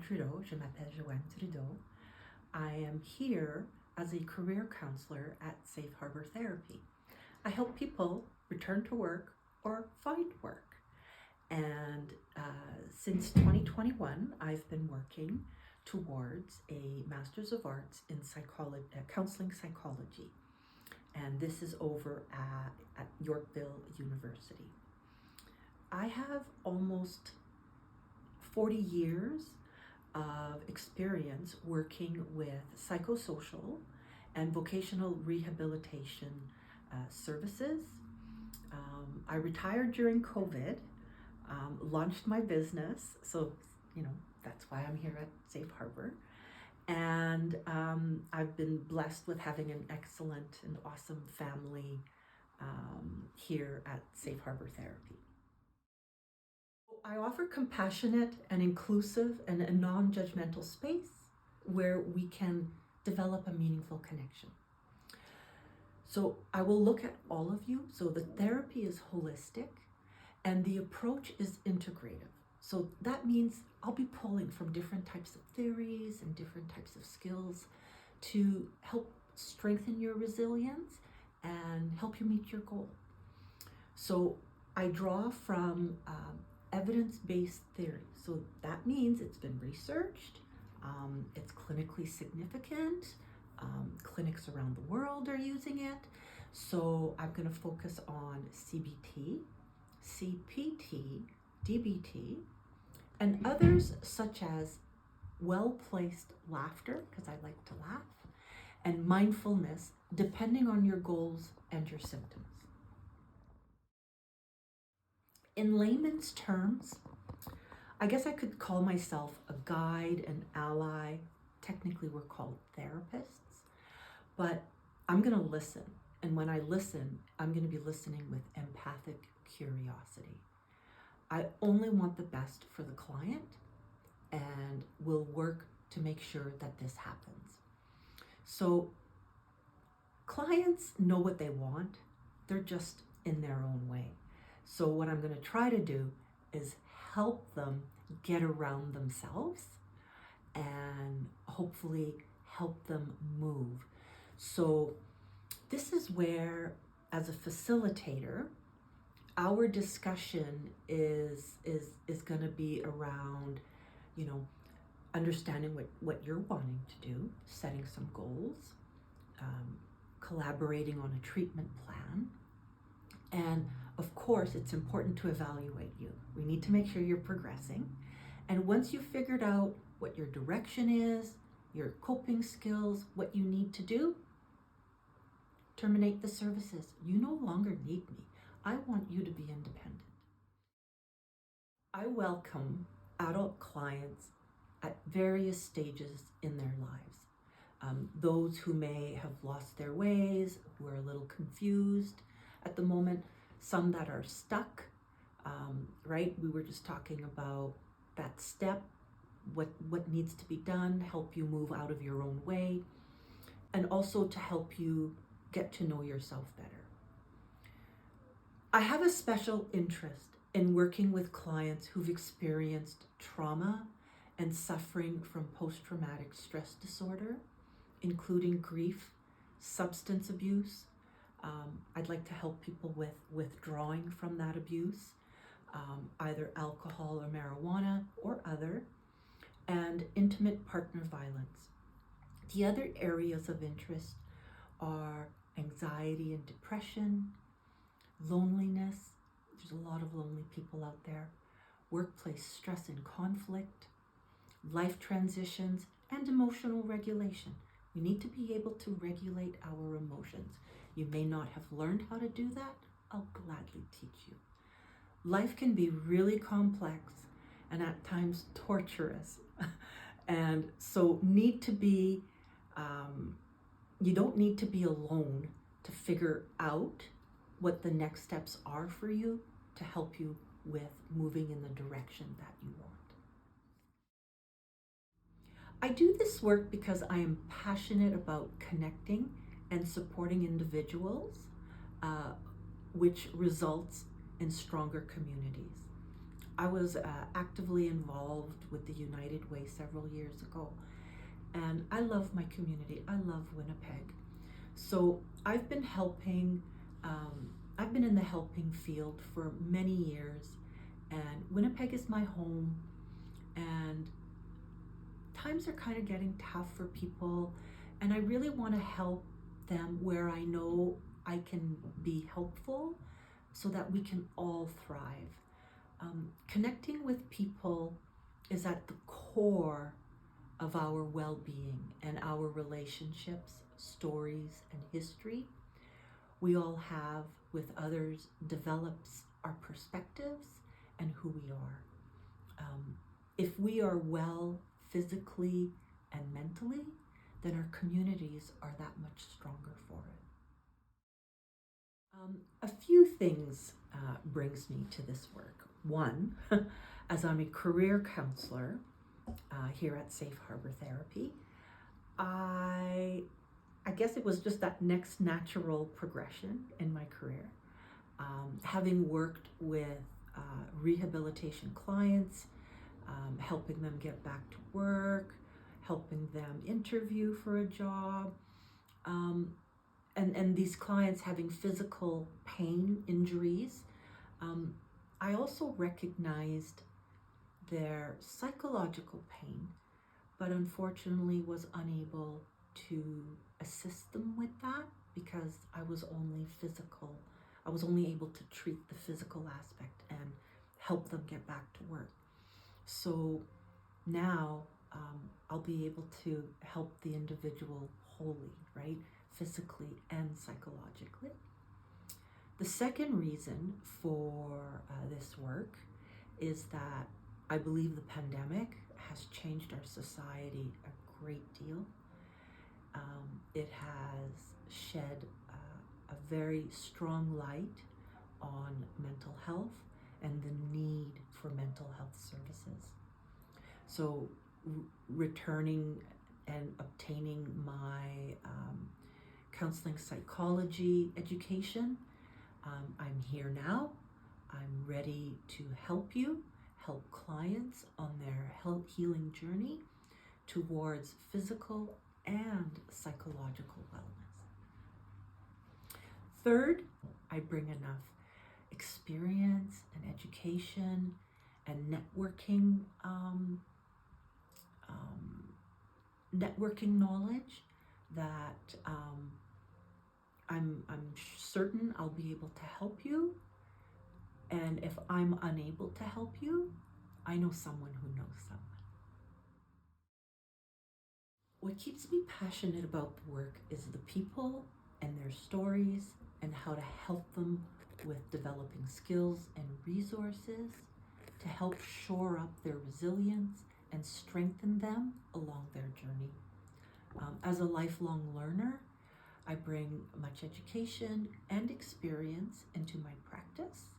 Trudeau. Je m'appelle Joanne Trudeau. I am here as a career counselor at Safe Harbour Therapy. I help people return to work or find work. And since 2021, I've been working towards a Master's of Arts in Counseling Psychology. And this is over at Yorkville University. I have almost 40 years of experience working with psychosocial and vocational rehabilitation services. I retired during COVID, launched my business, so that's why I'm here at Safe Harbour. And I've been blessed with having an excellent and awesome family here at Safe Harbour Therapy. I offer compassionate and inclusive and a non-judgmental space where we can develop a meaningful connection. So I will look at all of you. So the therapy is holistic and the approach is integrative. So that means I'll be pulling from different types of theories and different types of skills to help strengthen your resilience and help you meet your goal. So I draw from evidence-based theory. So that means it's been researched, it's clinically significant, clinics around the world are using it. So I'm going to focus on CBT, CPT, DBT, and others such as well-placed laughter, because I like to laugh, and mindfulness, depending on your goals and your symptoms. In layman's terms, I guess I could call myself a guide, an ally. Technically, we're called therapists, but I'm going to listen. And when I listen, I'm going to be listening with empathic curiosity. I only want the best for the client and will work to make sure that this happens. So clients know what they want. They're just in their own way. So what I'm going to try to do is help them get around themselves and hopefully help them move. So this is where, as a facilitator, our discussion is going to be around, understanding what you're wanting to do, setting some goals, collaborating on a treatment plan. And of course, it's important to evaluate you. We need to make sure you're progressing. And once you've figured out what your direction is, your coping skills, what you need to do, terminate the services. You no longer need me. I want you to be independent. I welcome adult clients at various stages in their lives. Those who may have lost their ways, who are a little confused at the moment, some that are stuck, right? We were just talking about that step, what needs to be done, help you move out of your own way, and also to help you get to know yourself better. I have a special interest in working with clients who've experienced trauma and suffering from post-traumatic stress disorder, including grief, substance abuse. I'd like to help people with withdrawing from that abuse, either alcohol or marijuana or other, and intimate partner violence. The other areas of interest are anxiety and depression, loneliness. There's a lot of lonely people out there, workplace stress and conflict, life transitions, and emotional regulation. We need to be able to regulate our emotions. You may not have learned how to do that. I'll gladly teach you. Life can be really complex and at times torturous. And so you don't need to be alone to figure out what the next steps are for you to help you with moving in the direction that you want. I do this work because I am passionate about connecting and supporting individuals, which results in stronger communities. I was actively involved with the United Way several years ago, and I love my community. I love Winnipeg. So I've been helping, I've been in the helping field for many years, and Winnipeg is my home, and times are kind of getting tough for people, and I really want to help them where I know I can be helpful so that we can all thrive. Connecting with people is at the core of our well-being, and our relationships, stories, and history we all have with others develops our perspectives and who we are. If we are well physically and mentally, then our communities are that much stronger for it. A few things brings me to this work. One, as I'm a career counselor here at Safe Harbour Therapy, I guess it was just that next natural progression in my career. Having worked with rehabilitation clients, helping them get back to work, helping them interview for a job, and these clients having physical pain, injuries, I also recognized their psychological pain, but unfortunately was unable to assist them with that because I was only able to treat the physical aspect and help them get back to work. So now I'll be able to help the individual wholly, right? Physically and psychologically. The second reason for this work is that I believe the pandemic has changed our society a great deal. It has shed a very strong light on mental health and the need for mental health services. So returning and obtaining my counseling psychology education, I'm here now. I'm ready to help you, help clients on their health healing journey towards physical and psychological wellness. Third, I bring enough experience and education and networking knowledge that I'm certain I'll be able to help you. And if I'm unable to help you, I know someone who knows someone. What keeps me passionate about the work is the people and their stories and how to help them with developing skills and resources to help shore up their resilience and strengthen them along their journey. As a lifelong learner, I bring much education and experience into my practice,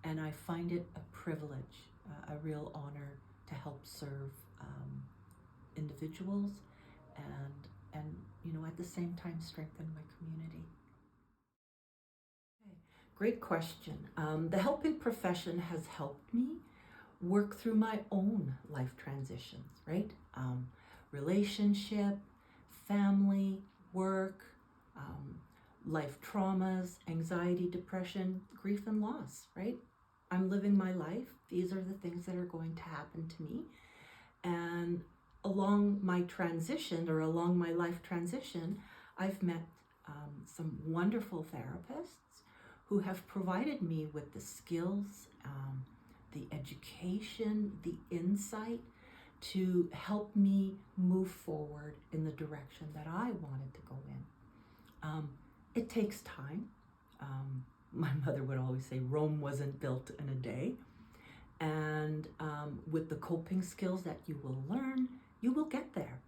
and I find it a privilege, a real honor to help serve individuals and at the same time strengthen my community. Okay. Great question. The helping profession has helped me work through my own life transitions, right? Relationship, family, work, life traumas, anxiety, depression, grief, and loss, right? I'm living my life. These are the things that are going to happen to me. And along my life transition, I've met some wonderful therapists who have provided me with the skills, the education, the insight to help me move forward in the direction that I wanted to go in. It takes time. My mother would always say Rome wasn't built in a day. And with the coping skills that you will learn, you will get there.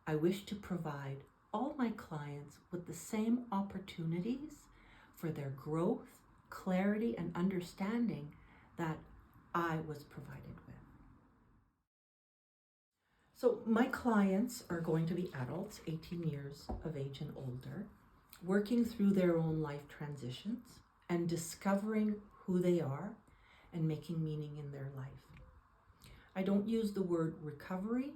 I wish to provide all my clients with the same opportunities for their growth, clarity, and understanding that I was provided with. So my clients are going to be adults, 18 years of age and older, working through their own life transitions and discovering who they are and making meaning in their life. I don't use the word recovery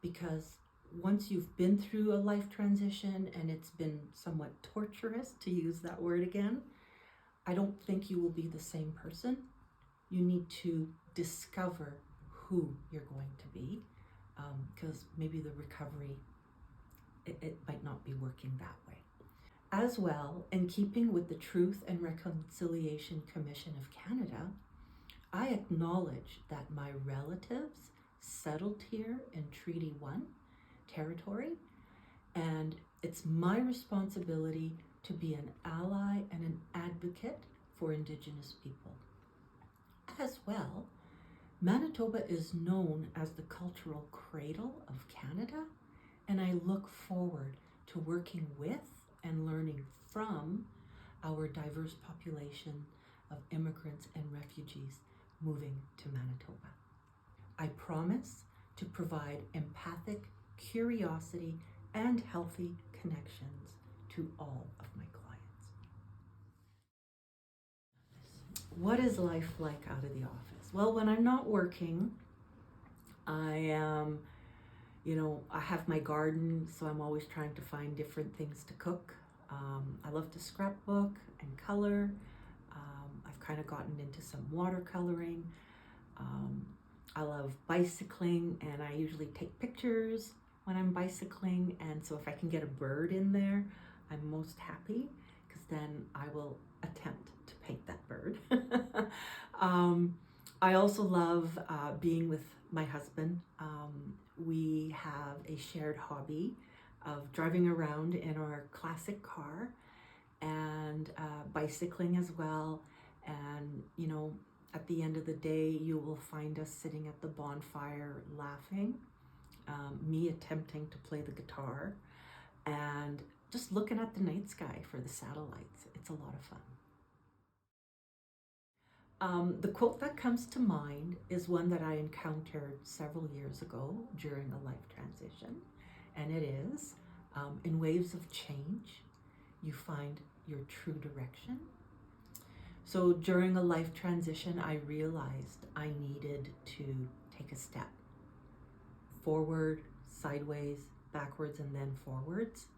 because once you've been through a life transition and it's been somewhat torturous, to use that word again, I don't think you will be the same person. You need to discover who you're going to be, because maybe the recovery, it might not be working that way. As well, in keeping with the Truth and Reconciliation Commission of Canada, I acknowledge that my relatives settled here in Treaty 1 territory, and it's my responsibility to be an ally and an advocate for Indigenous people. As well, Manitoba is known as the cultural cradle of Canada, and I look forward to working with and learning from our diverse population of immigrants and refugees moving to Manitoba. I promise to provide empathic curiosity and healthy connections to all of my clients. What is life like out of the office? Well, when I'm not working, I am, I have my garden, so I'm always trying to find different things to cook. I love to scrapbook and color. I've kind of gotten into some watercoloring. I love bicycling, and I usually take pictures when I'm bicycling, and so if I can get a bird in there, I'm most happy, because then I will attempt to paint that bird. I also love being with my husband. We have a shared hobby of driving around in our classic car and bicycling as well. And, at the end of the day, you will find us sitting at the bonfire laughing, me attempting to play the guitar, and just looking at the night sky for the satellites. It's a lot of fun. The quote that comes to mind is one that I encountered several years ago during a life transition, and it is, in waves of change, you find your true direction. So during a life transition, I realized I needed to take a step forward, sideways, backwards, and then forwards.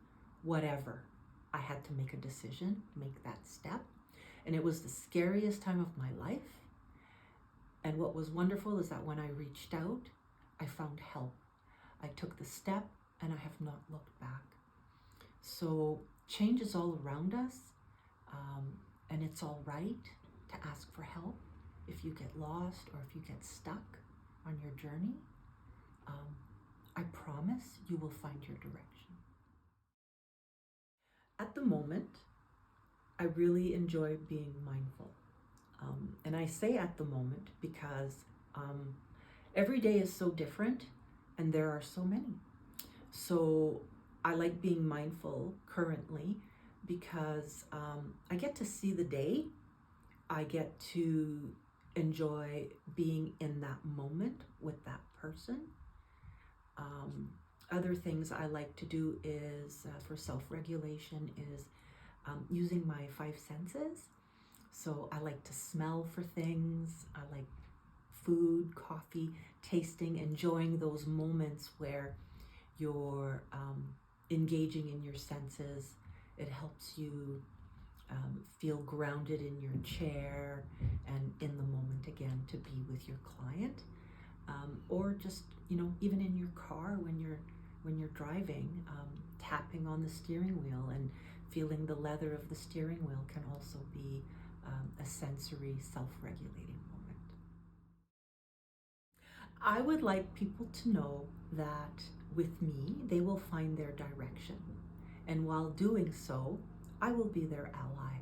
Whatever. I had to make a decision, make that step. And it was the scariest time of my life. And what was wonderful is that when I reached out, I found help. I took the step and I have not looked back. So change is all around us. And it's all right to ask for help if you get lost or if you get stuck on your journey. I promise you will find your direction. At the moment, I really enjoy being mindful. And I say at the moment because every day is so different and there are so many. So I like being mindful currently because I get to see the day. I get to enjoy being in that moment with that person. Other things I like to do is, for self-regulation, is using my 5 senses. So I like to smell for things. I like food, coffee, tasting, enjoying those moments where you're engaging in your senses. It helps you feel grounded in your chair and in the moment again to be with your client, or just even in your car when you're driving, tapping on the steering wheel and feeling the leather of the steering wheel can also be a sensory self-regulating moment. I would like people to know that with me they will find their direction, and while doing so I will be their ally.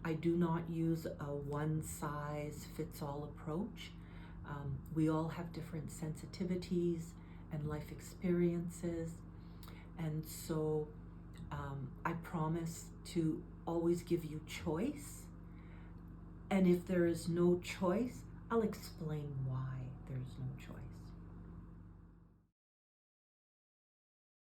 I do not use a one-size-fits-all approach. We all have different sensitivities and life experiences, and so I promise to always give you choice, and if there is no choice, I'll explain why there's no choice.